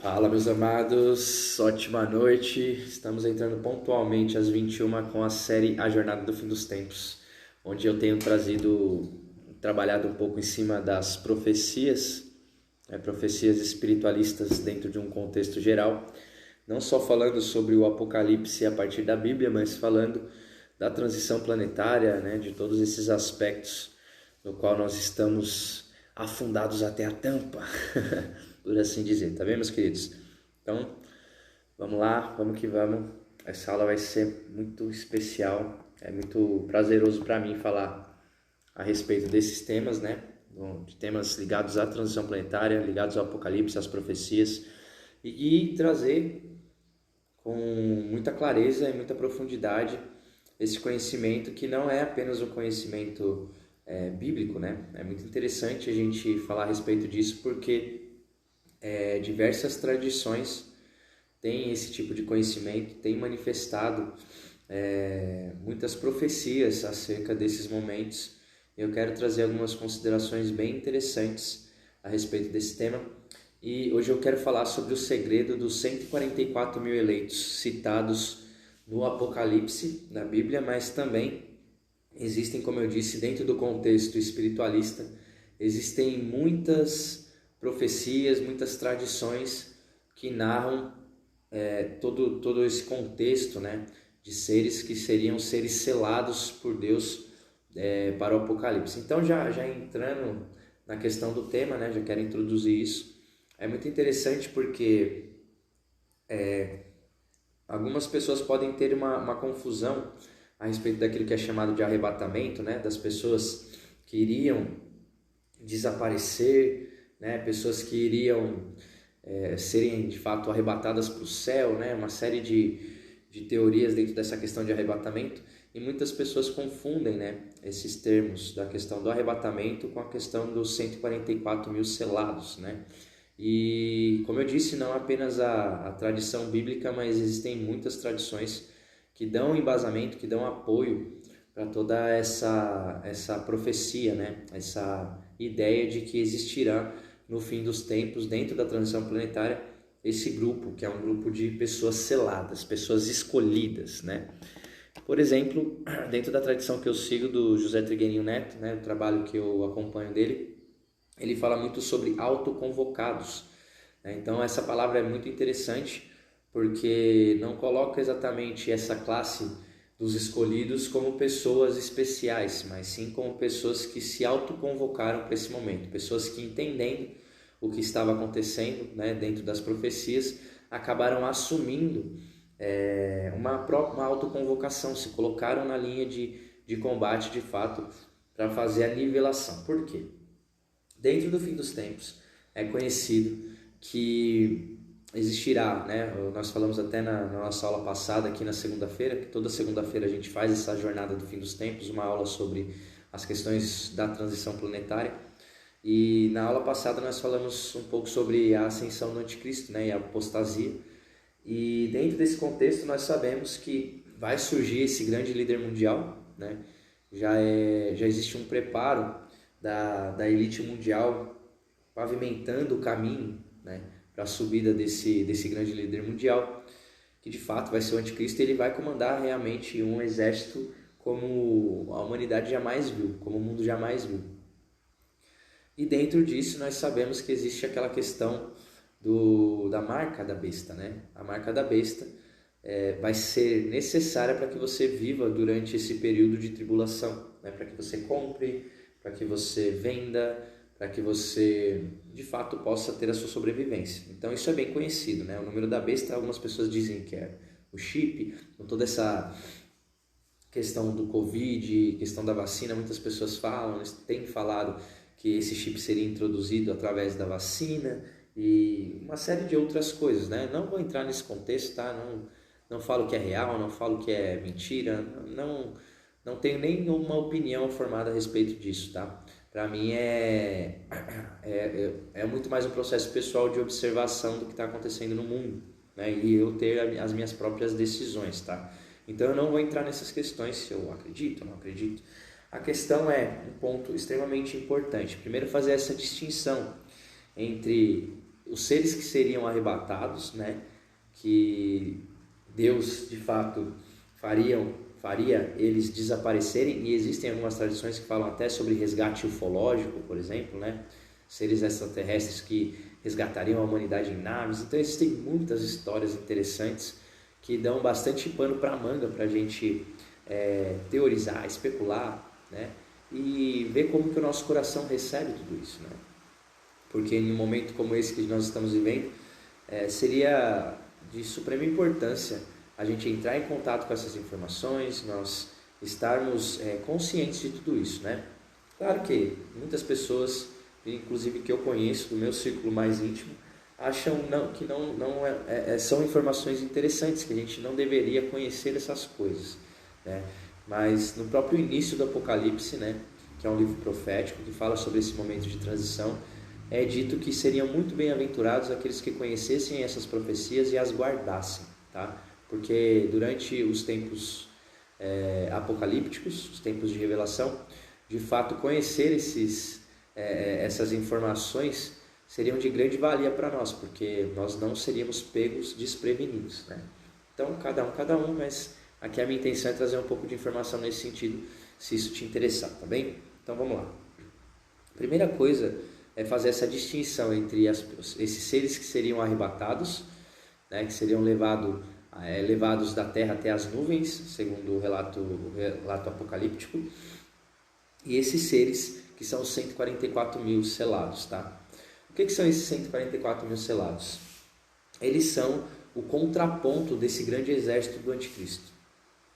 Fala, meus amados, ótima noite. Estamos entrando pontualmente às 21 com a série A Jornada do Fim dos Tempos, onde eu tenho trabalhado um pouco em cima das profecias, profecias espiritualistas dentro de um contexto geral, não só falando sobre o Apocalipse a partir da Bíblia, mas falando da transição planetária, de todos esses aspectos no qual nós estamos afundados até a tampa, por assim dizer, tá bem, meus queridos? Então, vamos lá, vamos que vamos. Essa aula vai ser muito especial, é muito prazeroso para mim falar a respeito desses temas, de temas ligados à transição planetária, ligados ao Apocalipse, às profecias, e trazer com muita clareza e muita profundidade esse conhecimento que não é apenas um conhecimento bíblico, É muito interessante a gente falar a respeito disso porque diversas tradições têm esse tipo de conhecimento, têm manifestado muitas profecias acerca desses momentos. Eu quero trazer algumas considerações bem interessantes a respeito desse tema. E hoje eu quero falar sobre o segredo dos 144 mil eleitos citados no Apocalipse, na Bíblia, mas também existem, como eu disse, dentro do contexto espiritualista, existem muitas profecias, muitas tradições que narram todo esse contexto, de seres que seriam seres selados por Deus para o Apocalipse. Então, já entrando na questão do tema, já quero introduzir isso. É muito interessante porque algumas pessoas podem ter uma confusão a respeito daquilo que é chamado de arrebatamento, das pessoas que iriam desaparecer, pessoas que iriam serem de fato arrebatadas para o céu, uma série de teorias dentro dessa questão de arrebatamento, e muitas pessoas confundem esses termos da questão do arrebatamento com a questão dos 144 mil selados, E como eu disse, não apenas a tradição bíblica, mas existem muitas tradições que dão embasamento, que dão apoio para toda essa profecia, essa ideia de que existirá no fim dos tempos, dentro da transição planetária, esse grupo, que é um grupo de pessoas seladas, pessoas escolhidas, Por exemplo, dentro da tradição que eu sigo do José Trigueirinho Neto, o trabalho que eu acompanho dele, ele fala muito sobre autoconvocados. Então essa palavra é muito interessante porque não coloca exatamente essa classe dos escolhidos como pessoas especiais, mas sim como pessoas que se autoconvocaram para esse momento, pessoas que, entendendo o que estava acontecendo dentro das profecias, acabaram assumindo uma autoconvocação, se colocaram na linha de combate de fato para fazer a nivelação. Por quê? Dentro do fim dos tempos é conhecido que existirá, nós falamos até na nossa aula passada aqui na segunda-feira, que toda segunda-feira a gente faz essa jornada do fim dos tempos, uma aula sobre as questões da transição planetária, e na aula passada nós falamos um pouco sobre a ascensão do anticristo, e a apostasia, e dentro desse contexto nós sabemos que vai surgir esse grande líder mundial, já existe um preparo da elite mundial pavimentando o caminho para a subida desse grande líder mundial, que de fato vai ser o anticristo. Ele vai comandar realmente um exército como a humanidade jamais viu, como o mundo jamais viu. E dentro disso nós sabemos que existe aquela questão da marca da besta. A marca da besta vai ser necessária para que você viva durante esse período de tribulação, para que você compre, para que você venda, para que você de fato possa ter a sua sobrevivência. Então isso é bem conhecido, O número da besta, algumas pessoas dizem que é o chip, com toda essa questão do Covid, questão da vacina, muitas pessoas têm falado que esse chip seria introduzido através da vacina e uma série de outras coisas, Não vou entrar nesse contexto, tá? Não falo que é real, não falo que é mentira, não tenho nenhuma opinião formada a respeito disso, tá? Para mim é muito mais um processo pessoal de observação do que está acontecendo no mundo, E eu ter as minhas próprias decisões, tá? Então eu não vou entrar nessas questões se eu acredito ou não acredito. A questão é um ponto extremamente importante. Primeiro, fazer essa distinção entre os seres que seriam arrebatados, né, que Deus de fato faria eles desaparecerem, e existem algumas tradições que falam até sobre resgate ufológico, por exemplo, né, seres extraterrestres que resgatariam a humanidade em naves. Então existem muitas histórias interessantes que dão bastante pano para manga para a gente teorizar, especular, né, e ver como que o nosso coração recebe tudo isso, né? Porque em um momento como esse que nós estamos vivendo, seria de suprema importância a gente entrar em contato com essas informações, nós estarmos conscientes de tudo isso, né? Claro que muitas pessoas, inclusive que eu conheço do meu círculo mais íntimo, acham que são informações interessantes, que a gente não deveria conhecer essas coisas, né? Mas no próprio início do Apocalipse, né, que é um livro profético que fala sobre esse momento de transição, é dito que seriam muito bem-aventurados aqueles que conhecessem essas profecias e as guardassem, tá? Porque durante os tempos apocalípticos, os tempos de revelação, de fato conhecer essas informações seriam de grande valia para nós, porque nós não seríamos pegos desprevenidos, né? Então, cada um, mas aqui a minha intenção é trazer um pouco de informação nesse sentido, se isso te interessar, tá bem? Então vamos lá. Primeira coisa é fazer essa distinção entre esses seres que seriam arrebatados, né, que seriam levados da terra até as nuvens, segundo o relato apocalíptico, e esses seres que são os 144 mil selados, tá? O que são esses 144 mil selados? Eles são o contraponto desse grande exército do anticristo,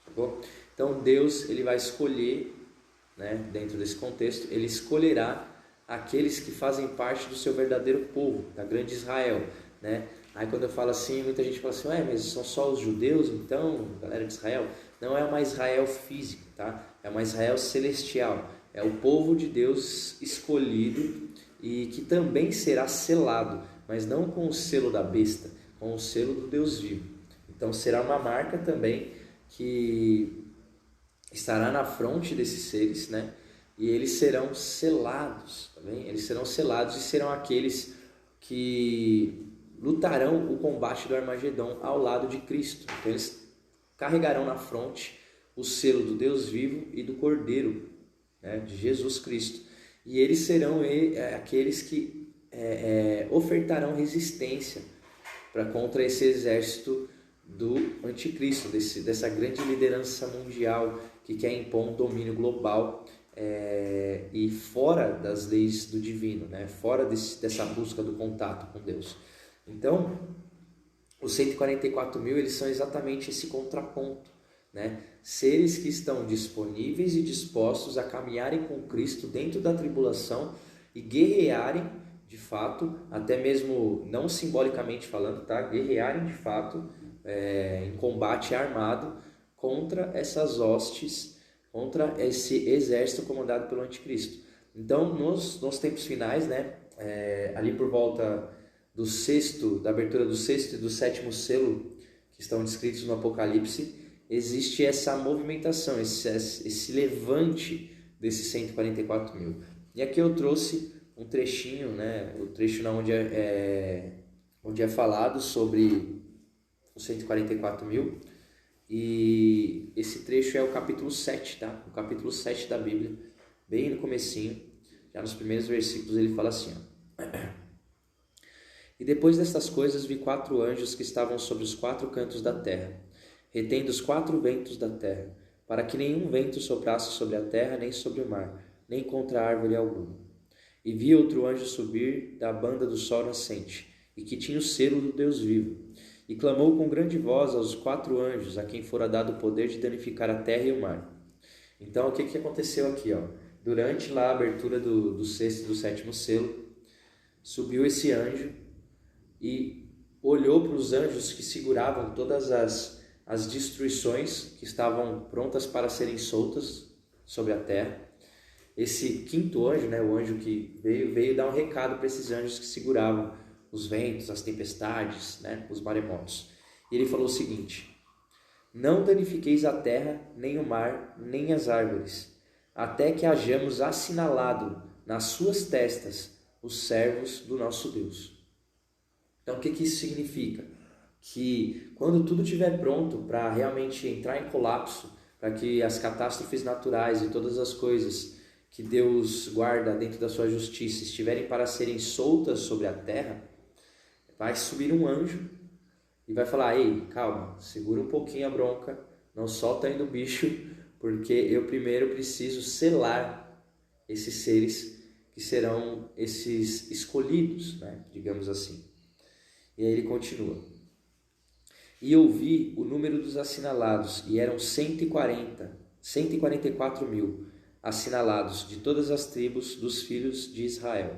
tá bom? Então Deus ele vai escolher, né, dentro desse contexto, ele escolherá aqueles que fazem parte do seu verdadeiro povo, da grande Israel, né? Aí quando eu falo assim, muita gente fala assim, mas são só os judeus então, galera de Israel? Não é uma Israel física, tá? É uma Israel celestial, é o povo de Deus escolhido e que também será selado, mas não com o selo da besta, com o selo do Deus vivo. Então será uma marca também que estará na fronte desses seres, né? E eles serão selados, tá bem? Eles serão selados e serão aqueles que lutarão o combate do Armagedon ao lado de Cristo. Então eles carregarão na fronte o selo do Deus vivo e do Cordeiro, né, de Jesus Cristo. E eles serão aqueles que ofertarão resistência contra esse exército do anticristo, dessa grande liderança mundial que quer impor um domínio global e fora das leis do divino, né? Fora dessa busca do contato com Deus. Então, os 144 mil eles são exatamente esse contraponto, né? Seres que estão disponíveis e dispostos a caminharem com Cristo dentro da tribulação e guerrearem de fato, até mesmo não simbolicamente falando, tá? Guerrearem de fato em combate armado contra essas hostes, contra esse exército comandado pelo anticristo. Então, nos tempos finais, né, ali por volta da abertura do sexto e do sétimo selo, que estão descritos no Apocalipse, existe essa movimentação, esse levante desses 144 mil. E aqui eu trouxe um trechinho, né, o trecho onde é falado sobre os 144 mil, e esse trecho é o capítulo 7, tá? O capítulo 7 da Bíblia, bem no comecinho, já nos primeiros versículos ele fala assim, ó. E depois destas coisas vi 4 anjos que estavam sobre os 4 cantos da terra, retendo os 4 ventos da terra, para que nenhum vento soprasse sobre a terra, nem sobre o mar, nem contra árvore alguma. E vi outro anjo subir da banda do sol nascente, e que tinha o selo do Deus vivo, e clamou com grande voz aos 4 anjos, a quem fora dado o poder de danificar a terra e o mar. Então, o que aconteceu aqui, ó? Durante lá a abertura do sexto e do sétimo selo, subiu esse anjo e olhou para os anjos que seguravam todas as destruições que estavam prontas para serem soltas sobre a terra. Esse quinto anjo, né, o anjo que veio dar um recado para esses anjos que seguravam os ventos, as tempestades, né, os maremotos. E ele falou o seguinte: não danifiqueis a terra, nem o mar, nem as árvores, até que hajamos assinalado nas suas testas os servos do nosso Deus. Então, o que isso significa? Que quando tudo estiver pronto para realmente entrar em colapso, para que as catástrofes naturais e todas as coisas que Deus guarda dentro da sua justiça estiverem para serem soltas sobre a terra, vai subir um anjo e vai falar: ei, calma, segura um pouquinho a bronca, não solta ainda o bicho, porque eu primeiro preciso selar esses seres que serão esses escolhidos, né? Digamos assim. E aí ele continua: e eu vi o número dos assinalados, e eram 144 mil assinalados de todas as tribos dos filhos de Israel.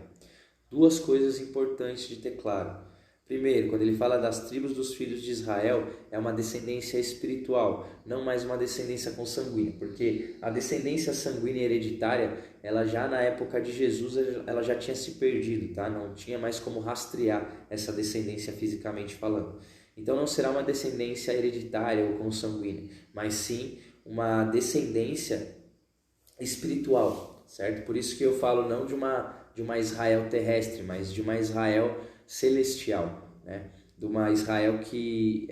Duas coisas importantes de ter claro. Primeiro, quando ele fala das tribos dos filhos de Israel, é uma descendência espiritual, não mais uma descendência consanguínea, porque a descendência sanguínea hereditária, ela já na época de Jesus, ela já tinha se perdido, tá? Não tinha mais como rastrear essa descendência fisicamente falando. Então não será uma descendência hereditária ou consanguínea, mas sim uma descendência espiritual, certo? Por isso que eu falo não de uma Israel terrestre, mas de uma Israel celestial, né? De uma Israel que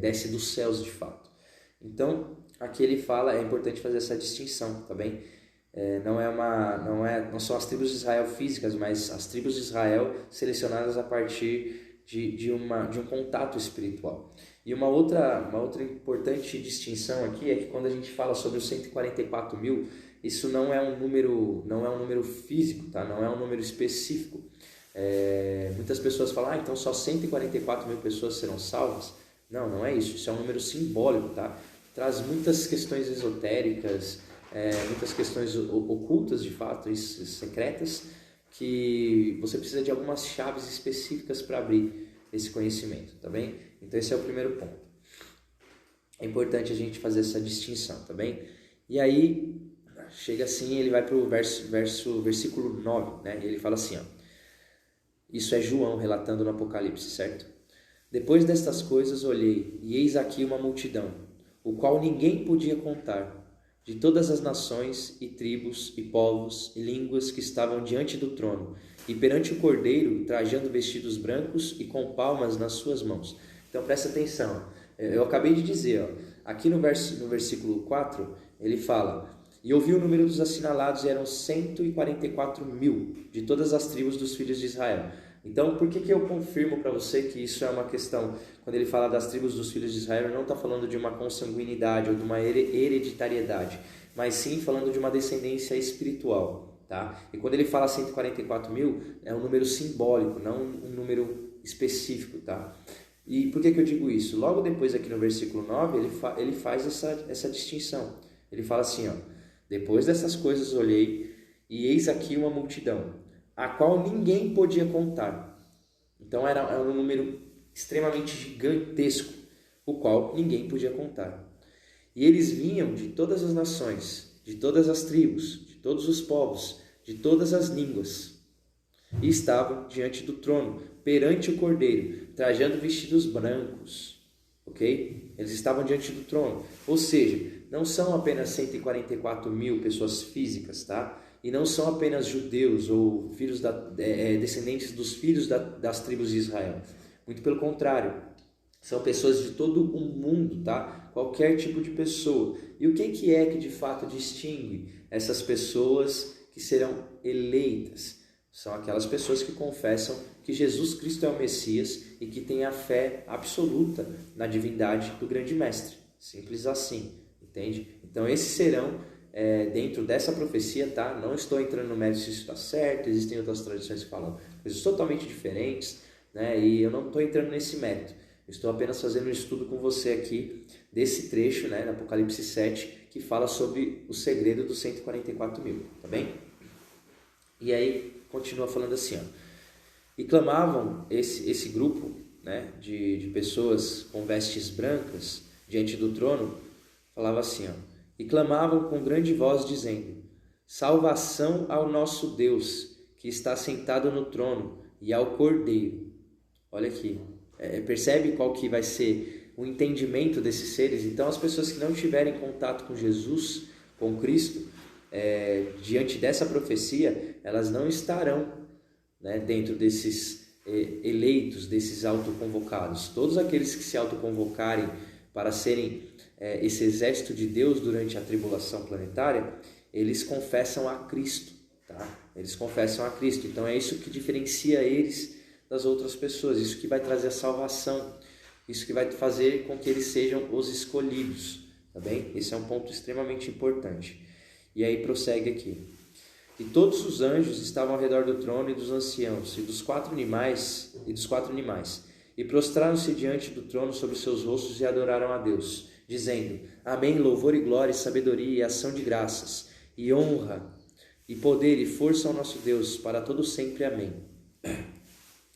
desce dos céus de fato. Então, aqui ele fala, é importante fazer essa distinção, tá bem? Não são as tribos de Israel físicas, mas as tribos de Israel selecionadas a partir de um contato espiritual. E uma outra importante distinção aqui é que quando a gente fala sobre os 144 mil, isso não é um número físico, tá? Não é um número específico. Muitas pessoas falam: então só 144 mil pessoas serão salvas. Não é isso. Isso é um número simbólico, tá? Traz muitas questões esotéricas, muitas questões ocultas de fato, secretas, que você precisa de algumas chaves específicas para abrir esse conhecimento, tá bem? Então esse é o primeiro ponto. É importante a gente fazer essa distinção, tá bem? E aí, chega assim, ele vai para o versículo 9, né? E ele fala assim, ó. Isso é João relatando no Apocalipse, certo? Depois destas coisas olhei, e eis aqui uma multidão, o qual ninguém podia contar, de todas as nações e tribos e povos e línguas que estavam diante do trono, e perante o Cordeiro, trajando vestidos brancos e com palmas nas suas mãos. Então presta atenção, eu acabei de dizer, ó, aqui no versículo 4, ele fala: e ouvi o número dos assinalados, e eram 144 mil, de todas as tribos dos filhos de Israel. Então, por que eu confirmo para você que isso é uma questão? Quando ele fala das tribos dos filhos de Israel, ele não está falando de uma consanguinidade ou de uma hereditariedade, mas sim falando de uma descendência espiritual, tá? E quando ele fala 144 mil, é um número simbólico, não um número específico, tá? E por que eu digo isso? Logo depois, aqui no versículo 9, ele faz essa distinção. Ele fala assim, ó: depois dessas coisas olhei, e eis aqui uma multidão, a qual ninguém podia contar. Então era um número extremamente gigantesco, o qual ninguém podia contar. E eles vinham de todas as nações, de todas as tribos, de todos os povos, de todas as línguas, e estavam diante do trono, perante o Cordeiro, trajando vestidos brancos. Ok? Eles estavam diante do trono. Ou seja, não são apenas 144 mil pessoas físicas, tá? E não são apenas judeus ou filhos descendentes dos filhos das tribos de Israel. Muito pelo contrário, são pessoas de todo o mundo, tá? Qualquer tipo de pessoa. E o que é que de fato distingue essas pessoas que serão eleitas? São aquelas pessoas que confessam que Jesus Cristo é o Messias e que têm a fé absoluta na divindade do grande mestre. Simples assim, entende? Então esses serão, dentro dessa profecia, tá? Não estou entrando no mérito se isso está certo, existem outras tradições que falam coisas totalmente diferentes, né? E eu não estou entrando nesse mérito. Eu estou apenas fazendo um estudo com você aqui desse trecho, né, no Apocalipse 7, que fala sobre o segredo dos 144 mil, tá bem? E aí continua falando assim, ó: e clamavam esse grupo, né, de pessoas com vestes brancas diante do trono, falava assim, ó: e clamavam com grande voz dizendo: salvação ao nosso Deus, que está sentado no trono, e ao Cordeiro. Olha aqui, percebe qual que vai ser o entendimento desses seres? Então as pessoas que não tiverem contato com Jesus, com Cristo, diante dessa profecia, elas não estarão, né, dentro desses eleitos, desses autoconvocados. Todos aqueles que se autoconvocarem para serem esse exército de Deus durante a tribulação planetária, eles confessam a Cristo, tá? Eles confessam a Cristo. Então é isso que diferencia eles das outras pessoas, isso que vai trazer a salvação, isso que vai fazer com que eles sejam os escolhidos, tá bem? Esse é um ponto extremamente importante. E aí prossegue aqui. E todos os anjos estavam ao redor do trono e dos anciãos e dos quatro animais, e prostraram-se diante do trono sobre seus rostos e adoraram a Deus, dizendo: Amém, louvor e glória, e sabedoria e ação de graças, e honra, e poder e força ao nosso Deus, para todo sempre. Amém.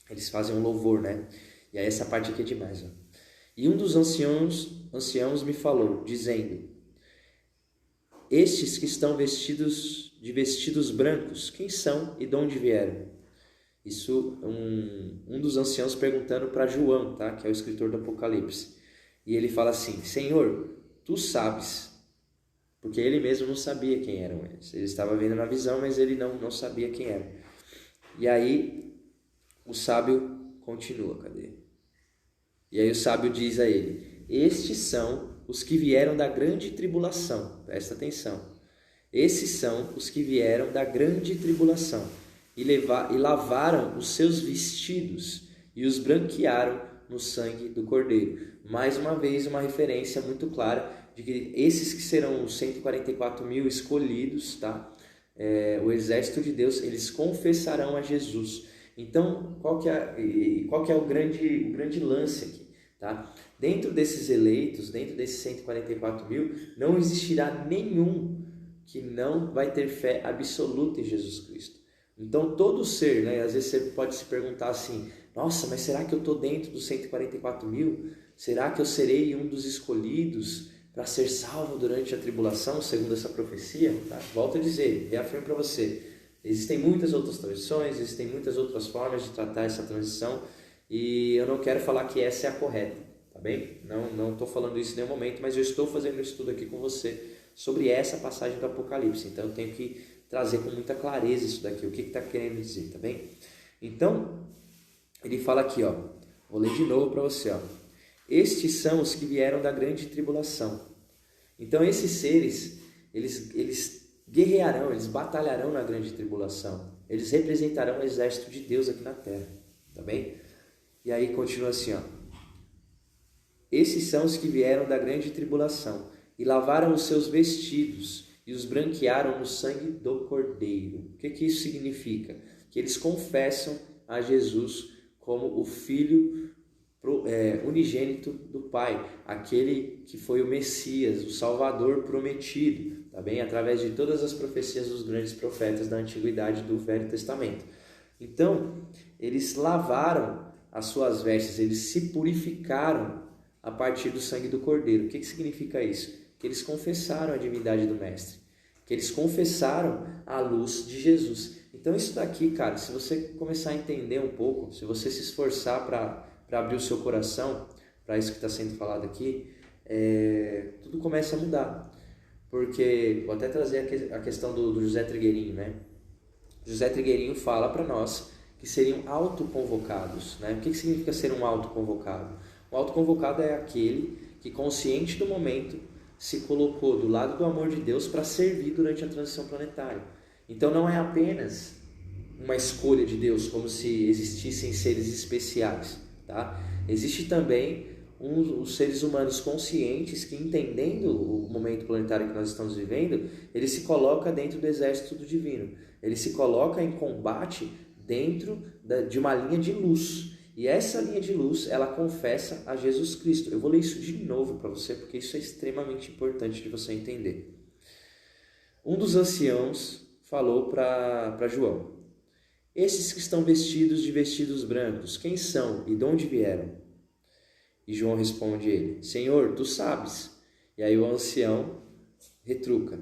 Eles fazem um louvor, né? E aí essa parte aqui é demais, ó. E um dos anciãos me falou, dizendo: Estes que estão vestidos de vestidos brancos, quem são e de onde vieram? Isso um dos anciãos perguntando para João, tá? Que é o escritor do Apocalipse. E ele fala assim: Senhor, tu sabes. Porque ele mesmo não sabia quem eram eles. Ele estava vendo na visão, mas ele não sabia quem era. E aí o sábio continua, cadê? E aí o sábio diz a ele: Estes são os que vieram da grande tribulação. Presta atenção. Esses são os que vieram da grande tribulação e lavaram os seus vestidos e os branquearam no sangue do Cordeiro. Mais uma vez, uma referência muito clara de que esses que serão os 144 mil escolhidos, tá? O exército de Deus, eles confessarão a Jesus. Então, qual que é o grande lance aqui? Tá? Dentro desses eleitos, dentro desses 144 mil, não existirá nenhum que não vai ter fé absoluta em Jesus Cristo. Então, todo ser, né? Às vezes você pode se perguntar assim: nossa, mas será que eu estou dentro dos 144 mil? Será que eu serei um dos escolhidos para ser salvo durante a tribulação, segundo essa profecia? Tá? Volto a dizer, reafirmo para você, existem muitas outras tradições, existem muitas outras formas de tratar essa transição, e eu não quero falar que essa é a correta, tá bem? Não estou falando isso em nenhum momento, mas eu estou fazendo um estudo aqui com você sobre essa passagem do Apocalipse, então eu tenho que trazer com muita clareza isso daqui, o que está querendo dizer, tá bem? Então, ele fala aqui, ó, vou ler de novo para você, ó. Estes são os que vieram da grande tribulação. Então esses seres, eles guerrearão, eles batalharão na grande tribulação. Eles representarão o exército de Deus aqui na terra, tá bem? E aí continua assim, ó. Esses são os que vieram da grande tribulação e lavaram os seus vestidos e os branquearam no sangue do Cordeiro. O que isso significa? Que eles confessam a Jesus como o Filho unigênito do Pai, aquele que foi o Messias, o Salvador prometido, tá bem? Através de todas as profecias dos grandes profetas da Antiguidade do Velho Testamento. Então, eles lavaram as suas vestes, eles se purificaram a partir do sangue do Cordeiro. O que significa isso? Que eles confessaram a divindade do Mestre, que eles confessaram a luz de Jesus. Então isso daqui, cara, se você começar a entender um pouco, se você se esforçar para abrir o seu coração para isso que está sendo falado aqui, tudo começa a mudar. Porque, vou até trazer a questão do José Trigueirinho, né? José Trigueirinho fala para nós que seriam autoconvocados, né? O que significa ser um autoconvocado? Um autoconvocado é aquele que, consciente do momento, se colocou do lado do amor de Deus para servir durante a transição planetária. Então não é apenas uma escolha de Deus, como se existissem seres especiais, tá? Existe também os seres humanos conscientes que, entendendo o momento planetário que nós estamos vivendo, ele se coloca dentro do exército do divino. Ele se coloca em combate dentro de uma linha de luz. E essa linha de luz, ela confessa a Jesus Cristo. Eu vou ler isso de novo para você, porque isso é extremamente importante de você entender. Um dos anciãos falou para João: esses que estão vestidos de vestidos brancos, quem são e de onde vieram? E João responde ele: Senhor, tu sabes. E aí o ancião retruca: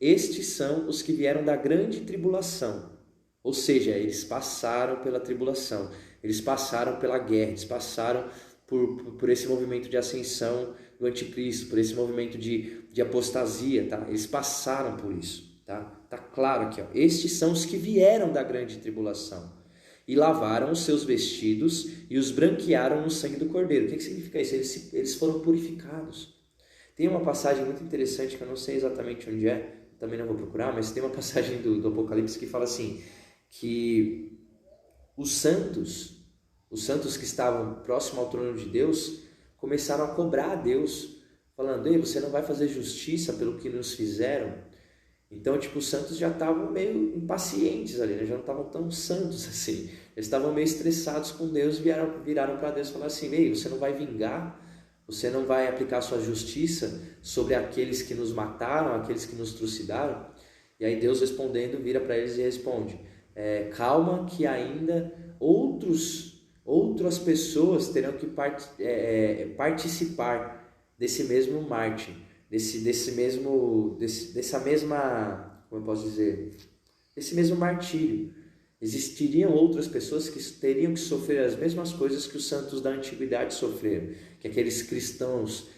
estes são os que vieram da grande tribulação. Ou seja, eles passaram pela tribulação, eles passaram pela guerra, eles passaram por esse movimento de ascensão do anticristo, por esse movimento de apostasia, tá? Eles passaram por isso, tá? Tá claro aqui, ó. Estes são os que vieram da grande tribulação. e lavaram os seus vestidos e os branquearam no sangue do Cordeiro. O que significa isso? Eles foram purificados. Tem uma passagem muito interessante que eu não sei exatamente onde é, também não vou procurar, mas tem uma passagem do Apocalipse que fala assim, que os santos que estavam próximo ao trono de Deus, começaram a cobrar a Deus, falando: ei, você não vai fazer justiça pelo que nos fizeram? Então, os santos já estavam meio impacientes ali, né? Já não estavam tão santos assim. Eles estavam meio estressados com Deus, viraram para Deus e falaram assim: ei, você não vai vingar? Você não vai aplicar sua justiça sobre aqueles que nos mataram, aqueles que nos trucidaram? E aí Deus respondendo, vira para eles e responde: calma que ainda outras pessoas terão que participar desse mesmo mártir, desse mesmo martírio. Existiriam outras pessoas que teriam que sofrer as mesmas coisas que os santos da antiguidade sofreram, que aqueles cristãos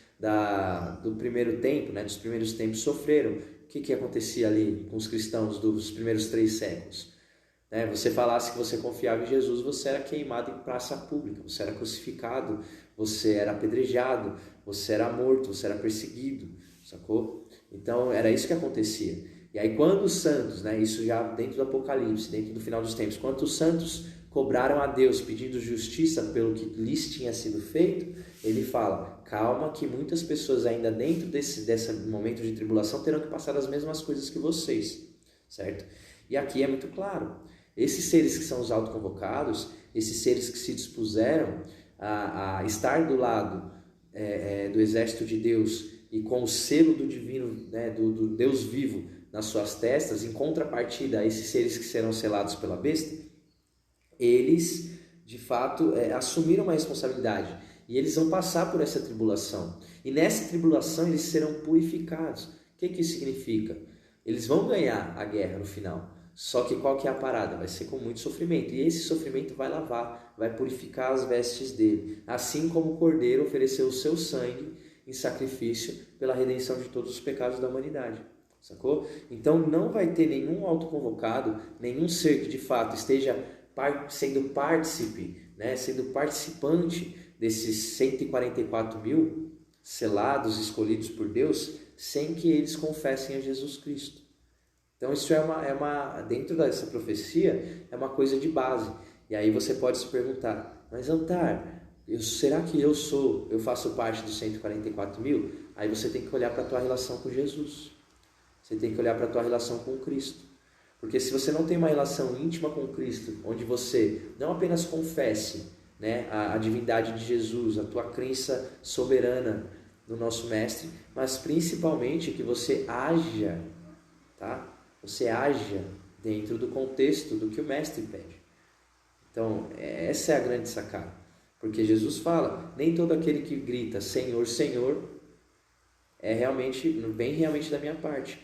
do primeiro tempo, né, dos primeiros tempos sofreram. O que acontecia ali com os cristãos dos primeiros 3 séculos? Você falasse que você confiava em Jesus, você era queimado em praça pública, você era crucificado, você era apedrejado, você era morto, você era perseguido, sacou? Então era isso que acontecia. E aí quando os santos, isso já dentro do Apocalipse, dentro do final dos tempos, quando os santos cobraram a Deus pedindo justiça pelo que lhes tinha sido feito, ele fala: calma que muitas pessoas ainda dentro desse momento de tribulação terão que passar as mesmas coisas que vocês, certo? E aqui é muito claro, esses seres que são os autoconvocados, esses seres que se dispuseram a estar do lado do exército de Deus e com o selo do divino, do Deus vivo nas suas testas, em contrapartida a esses seres que serão selados pela besta, eles de fato assumiram uma responsabilidade e eles vão passar por essa tribulação, e nessa tribulação eles serão purificados. O que isso significa? Eles vão ganhar a guerra no final. Só que qual que é a parada? Vai ser com muito sofrimento. E esse sofrimento vai lavar, vai purificar as vestes dele. Assim como o Cordeiro ofereceu o seu sangue em sacrifício pela redenção de todos os pecados da humanidade. Sacou? Então não vai ter nenhum autoconvocado, nenhum ser que de fato esteja sendo partícipe, sendo participante desses 144 mil selados, escolhidos por Deus, sem que eles confessem a Jesus Cristo. Então isso dentro dessa profecia, é uma coisa de base. E aí você pode se perguntar: mas Antar, será que eu faço parte dos 144 mil? Aí você tem que olhar para a tua relação com Jesus. Você tem que olhar para a tua relação com Cristo. Porque se você não tem uma relação íntima com Cristo, onde você não apenas confesse a divindade de Jesus, a tua crença soberana no nosso Mestre, mas principalmente que você haja, tá? Você haja dentro do contexto do que o Mestre pede. Então, essa é a grande sacada. Porque Jesus fala: nem todo aquele que grita Senhor, Senhor, vem realmente da minha parte.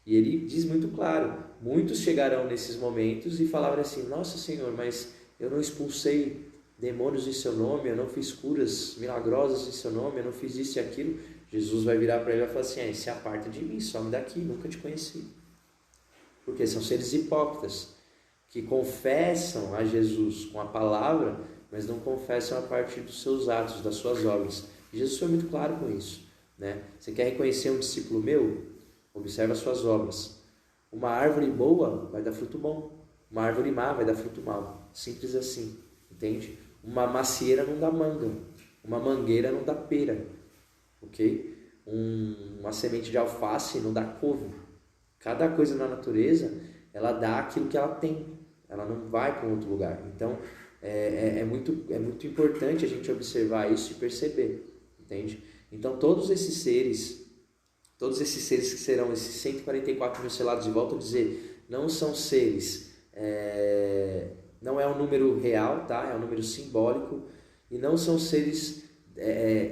E ele diz muito claro: muitos chegarão nesses momentos e falaram assim: nossa Senhor, mas eu não expulsei demônios em seu nome, eu não fiz curas milagrosas em seu nome, eu não fiz isso e aquilo. Jesus vai virar para ele e vai falar assim: se aparta de mim, some daqui, nunca te conheci. Porque são seres hipócritas que confessam a Jesus com a palavra, mas não confessam a partir dos seus atos, das suas obras. E Jesus foi muito claro com isso. Você quer reconhecer um discípulo meu? Observa as suas obras. Uma árvore boa vai dar fruto bom. Uma árvore má vai dar fruto mau. Simples assim, entende? Uma macieira não dá manga. Uma mangueira não dá pera. Ok? Uma semente de alface não dá couve. Cada coisa na natureza, ela dá aquilo que ela tem. Ela não vai para um outro lugar. Então, é muito importante a gente observar isso e perceber. Entende? Então, todos esses seres que serão esses 144 mil selados, e volto a dizer, não são seres, não é um número real, tá? É um número simbólico, e não são seres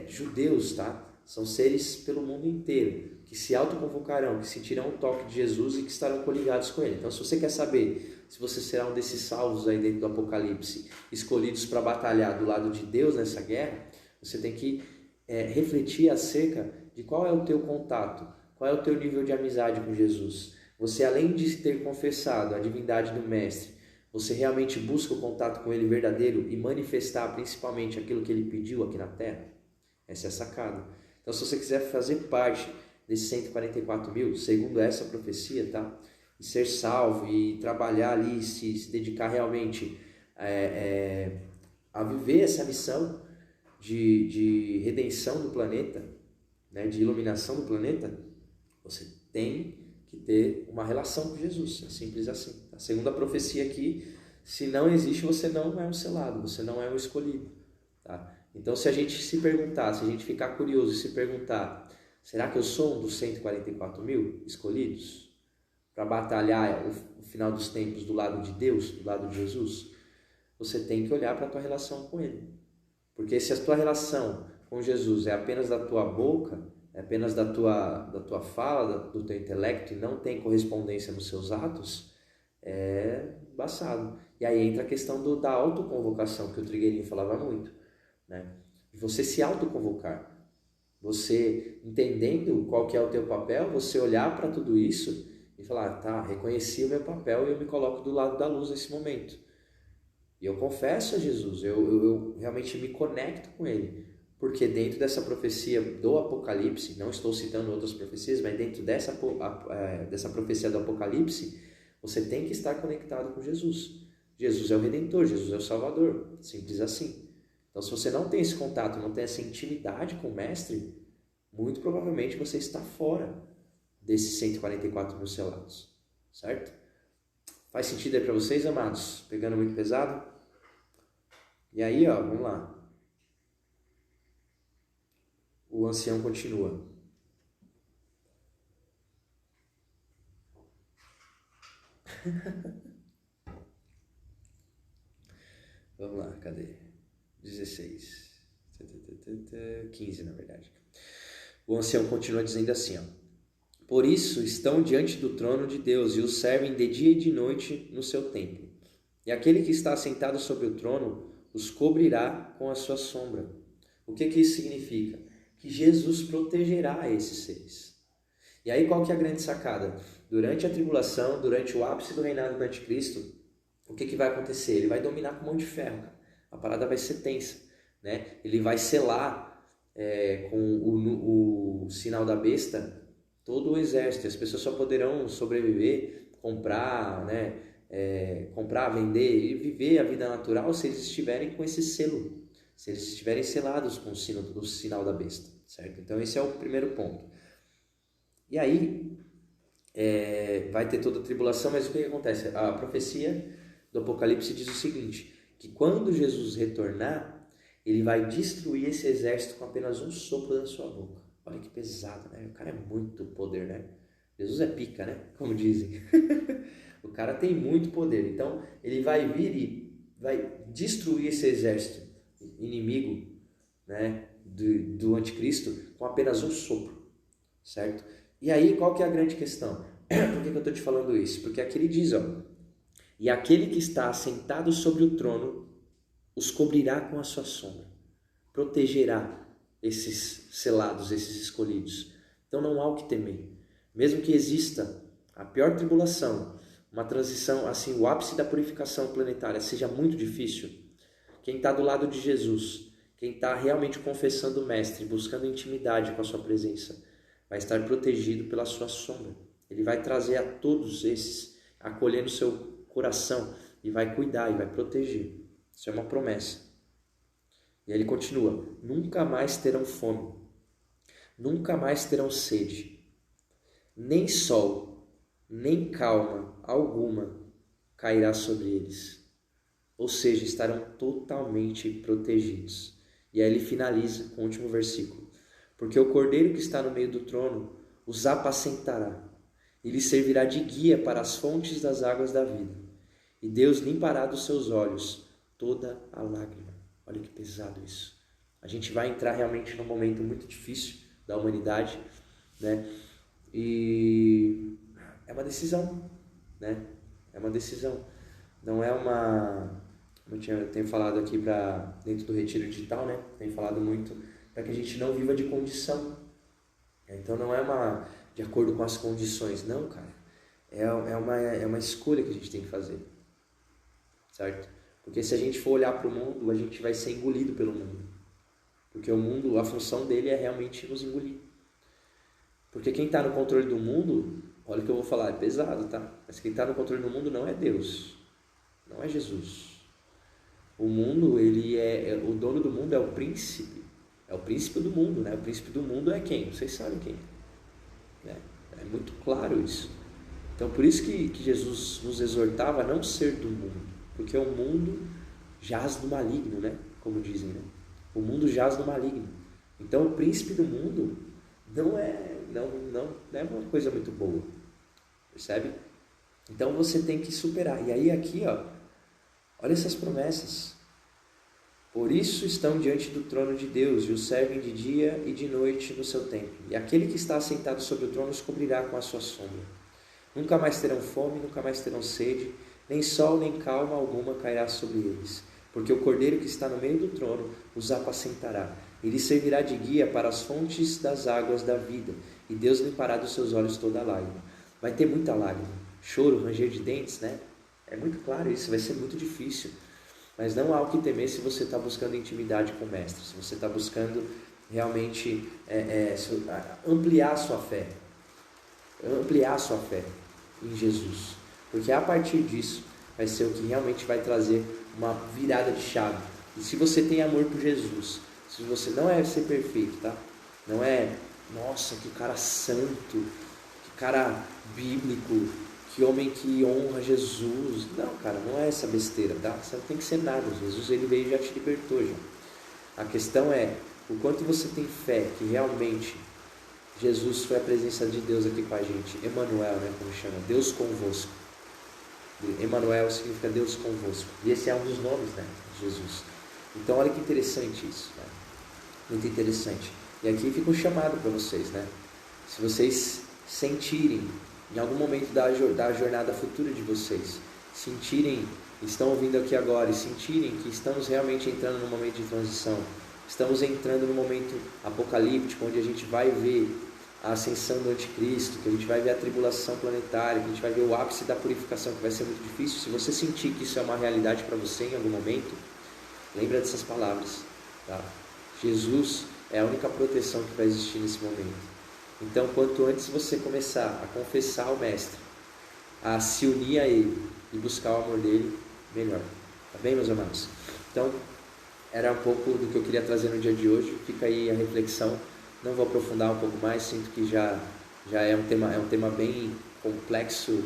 judeus, tá? São seres pelo mundo inteiro, que se autoconvocarão, que sentirão o toque de Jesus e que estarão coligados com ele. Então, se você quer saber se você será um desses salvos aí dentro do Apocalipse, escolhidos para batalhar do lado de Deus nessa guerra, você tem que refletir acerca de qual é o teu contato, qual é o teu nível de amizade com Jesus. Você, além de ter confessado a divindade do Mestre, Você realmente busca o contato com Ele verdadeiro e manifestar principalmente aquilo que Ele pediu aqui na Terra? Essa é a sacada. Então, se você quiser fazer parte desses 144 mil, segundo essa profecia, tá? E ser salvo e trabalhar ali, se dedicar realmente a viver essa missão de redenção do planeta, né? De iluminação do planeta, você tem que ter uma relação com Jesus. É simples assim. Tá? Segundo a profecia aqui, se não existe, você não é um selado, você não é um escolhido. Tá? Então, se a gente se perguntar, se a gente ficar curioso e se perguntar, será que eu sou um dos 144 mil escolhidos para batalhar o final dos tempos do lado de Deus, do lado de Jesus? Você tem que olhar para a tua relação com Ele. Porque se a tua relação com Jesus é apenas da tua boca, é apenas da tua fala, do teu intelecto, e não tem correspondência nos seus atos, é embaçado. E aí entra a questão da autoconvocação, que o Trigueirinho falava muito, né? Você se autoconvocar. Você entendendo qual que é o teu papel, você olhar para tudo isso e falar, tá, reconheci o meu papel e eu me coloco do lado da luz nesse momento. E eu confesso a Jesus, eu realmente me conecto com Ele. Porque dentro dessa profecia do Apocalipse, não estou citando outras profecias, mas dentro dessa profecia do Apocalipse, você tem que estar conectado com Jesus. Jesus é o Redentor, Jesus é o Salvador, simples assim. Então, se você não tem esse contato, não tem essa intimidade com o Mestre, muito provavelmente você está fora desses 144 mil selados, certo? Faz sentido aí para vocês, amados? Pegando muito pesado? E aí, ó, vamos lá. O ancião continua. Vamos lá, cadê? 16. 15, na verdade. O ancião continua dizendo assim, ó. Por isso estão diante do trono de Deus e o servem de dia e de noite no seu templo. E aquele que está assentado sobre o trono os cobrirá com a sua sombra. O que isso significa? Que Jesus protegerá esses seres. E aí qual que é a grande sacada? Durante a tribulação, durante o ápice do reinado do anticristo, o que vai acontecer? Ele vai dominar com mão de ferro, cara. A parada vai ser tensa, né? Ele vai selar com o sinal da besta todo o exército. As pessoas só poderão sobreviver, comprar, né? Comprar, vender e viver a vida natural se eles estiverem com esse selo, se eles estiverem selados com o sinal da besta, certo? Então esse é o primeiro ponto. E aí vai ter toda a tribulação, mas o que acontece? A profecia do Apocalipse diz o seguinte, que quando Jesus retornar, ele vai destruir esse exército com apenas um sopro da sua boca. Olha que pesado, né? O cara é muito poder, né? Jesus é pica, né? Como dizem. O cara tem muito poder. Então, ele vai vir e vai destruir esse exército inimigo, né? do anticristo com apenas um sopro, certo? E aí, qual que é a grande questão? Por que eu estou te falando isso? Porque aqui ele diz, ó, e aquele que está assentado sobre o trono os cobrirá com a sua sombra, protegerá esses selados, esses escolhidos. Então não há o que temer. Mesmo que exista a pior tribulação, uma transição, assim, o ápice da purificação planetária seja muito difícil, quem está do lado de Jesus, quem está realmente confessando o Mestre, buscando intimidade com a sua presença, vai estar protegido pela sua sombra. Ele vai trazer a todos esses, acolher no seu coração e vai cuidar e vai proteger. Isso é uma promessa. E aí ele continua, nunca mais terão fome, nunca mais terão sede, nem sol, nem calma alguma cairá sobre eles. Ou seja, estarão totalmente protegidos. E aí ele finaliza com o último versículo. Porque o cordeiro que está no meio do trono os apacentará, e lhes servirá de guia para as fontes das águas da vida. E Deus limpará dos seus olhos toda a lágrima. Olha que pesado isso. A gente vai entrar realmente num momento muito difícil da humanidade, né? E é uma decisão, né? É uma decisão. Não é uma... Como eu tenho falado aqui dentro do Retiro Digital, né? Tenho falado muito para que a gente não viva de condição. Então não é de acordo com as condições. Não, cara. É uma escolha que a gente tem que fazer. certo? Porque se a gente for olhar para o mundo, a gente vai ser engolido pelo mundo. Porque o mundo, a função dele é realmente nos engolir. Porque quem está no controle do mundo, olha o que eu vou falar, é pesado, tá? Mas quem está no controle do mundo não é Deus, não é Jesus. O mundo, o dono do mundo é o príncipe do mundo, né? O príncipe do mundo é quem? Vocês sabem quem é, né? É muito claro isso. Então, por isso que Jesus nos exortava a não ser do mundo, porque o mundo jaz do maligno, né? Como dizem, né? O mundo jaz do maligno. Então, o príncipe do mundo não é uma coisa muito boa, percebe? Então, você tem que superar. E aí, aqui, ó, olha essas promessas. Por isso estão diante do trono de Deus e o servem de dia e de noite no seu templo. E aquele que está assentado sobre o trono os cobrirá com a sua sombra. Nunca mais terão fome, nunca mais terão sede, nem sol nem calma alguma cairá sobre eles. Porque o Cordeiro que está no meio do trono os apacentará. E lhes servirá de guia para as fontes das águas da vida. E Deus limpará dos seus olhos toda lágrima. Vai ter muita lágrima, choro, ranger de dentes, né? É muito claro isso, vai ser muito difícil. Mas não há o que temer se você está buscando intimidade com o Mestre, se você está buscando realmente ampliar a sua fé em Jesus. Porque a partir disso vai ser o que realmente vai trazer uma virada de chave. E se você tem amor por Jesus, se você não é ser perfeito, tá? Não é, nossa, que cara santo, que cara bíblico, que homem que honra Jesus. Não, cara, não é essa besteira, tá? Você não tem que ser nada. Jesus, ele veio e já te libertou já. A questão é o quanto você tem fé que realmente Jesus foi a presença de Deus aqui com a gente. Emmanuel, né, como chama? Deus convosco. Emmanuel significa Deus convosco. E esse é um dos nomes, né, de Jesus. Então, olha que interessante isso, né? Muito interessante. E aqui fica um chamado para vocês, né? Se vocês sentirem em algum momento da jornada futura de vocês, estão ouvindo aqui agora e sentirem que estamos realmente entrando num momento de transição, estamos entrando num momento apocalíptico, onde a gente vai ver a ascensão do anticristo, que a gente vai ver a tribulação planetária, que a gente vai ver o ápice da purificação, que vai ser muito difícil. Se você sentir que isso é uma realidade para você em algum momento, lembra dessas palavras, tá? Jesus é a única proteção que vai existir nesse momento. Então, quanto antes você começar a confessar ao Mestre, a se unir a Ele e buscar o amor dEle, melhor. Tá bem, meus amados? Então, era um pouco do que eu queria trazer no dia de hoje. Fica aí a reflexão. Não vou aprofundar um pouco mais. Sinto que já é um tema bem complexo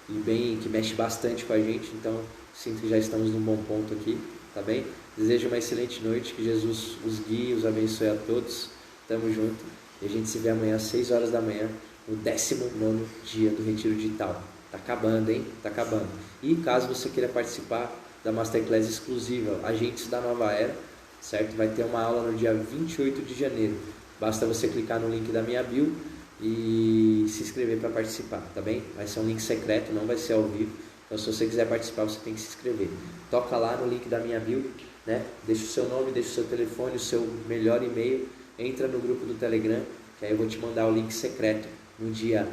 e que mexe bastante com a gente. Então, sinto que já estamos num bom ponto aqui. Tá bem? Desejo uma excelente noite. Que Jesus os guie, os abençoe a todos. Tamo junto. E a gente se vê amanhã às 6 horas da manhã, no 19º dia do Retiro Digital. Tá acabando, hein? Tá acabando. E caso você queira participar da Masterclass exclusiva Agentes da Nova Era, certo? Vai ter uma aula no dia 28 de janeiro. Basta você clicar no link da minha bio e se inscrever para participar, tá bem? Vai ser um link secreto, não vai ser ao vivo. Então, se você quiser participar, você tem que se inscrever. Toca lá no link da minha bio, né? Deixa o seu nome, deixa o seu telefone, o seu melhor e-mail. Entra no grupo do Telegram, que aí eu vou te mandar o link secreto no dia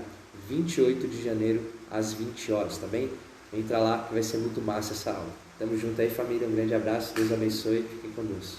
28 de janeiro, às 20 horas, tá bem? Entra lá que vai ser muito massa essa aula. Tamo junto aí, família. Um grande abraço. Deus abençoe. Fiquem com Deus.